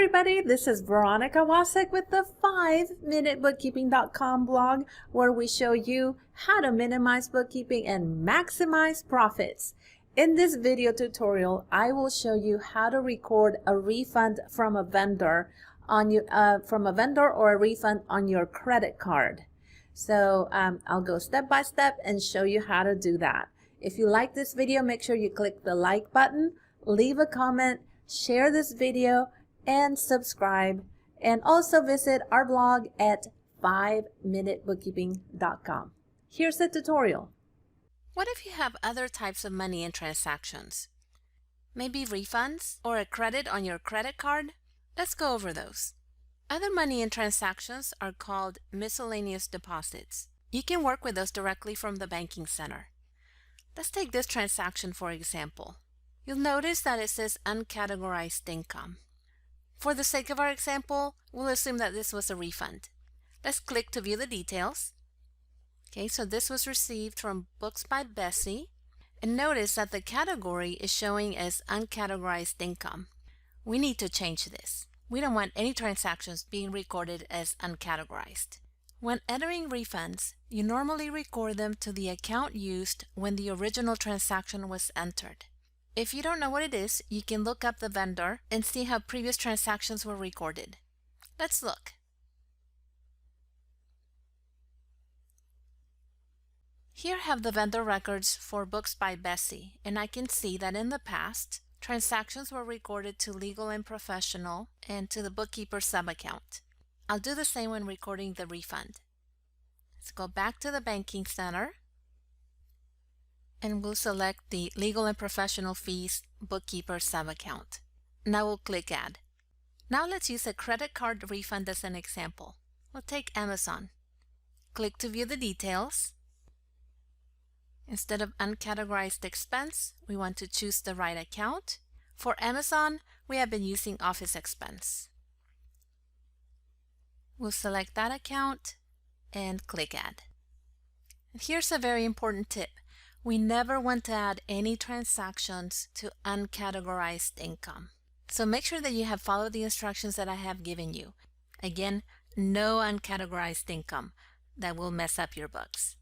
everybody, this is Veronica Wasek with the 5minutebookkeeping.com blog, where we show you how to minimize bookkeeping and maximize profits. In this video tutorial, I will show you how to record a refund from a vendor on or a refund on your credit card. So I'll go step by step and show you how to do that. If you like this video, make sure you click the like button, leave a comment, share this video, and subscribe. And also visit our blog at 5minutebookkeeping.com. Here's the tutorial. What if you have other types of money in transactions? Maybe refunds or a credit on your credit card? Let's go over those. Other money in transactions are called miscellaneous deposits. You can work with those directly from the banking center. Let's take this transaction for example. You'll notice that it says uncategorized income. For the sake of our example, we'll assume that this was a refund. Let's click to view the details. Okay, so this was received from Books by Bessie, and notice that the category is showing as uncategorized income. We need to change this. We don't want any transactions being recorded as uncategorized. When entering refunds, you normally record them to the account used when the original transaction was entered. If you don't know what it is, you can look up the vendor and see how previous transactions were recorded. Let's look. Here I have the vendor records for Books by Bessie, and I can see that in the past, transactions were recorded to Legal and Professional and to the Bookkeeper sub-account. I'll do the same when recording the refund. Let's go back to the banking center, and we'll select the Legal and Professional Fees Bookkeeper sub-account. Now we'll click Add. Now let's use a credit card refund as an example. We'll take Amazon. Click to view the details. Instead of uncategorized expense, we want to choose the right account. For Amazon, we have been using office expense. We'll select that account and click Add. And here's a very important tip. We never want to add any transactions to uncategorized income. So make sure that you have followed the instructions that I have given you. Again, no uncategorized income. That will mess up your books.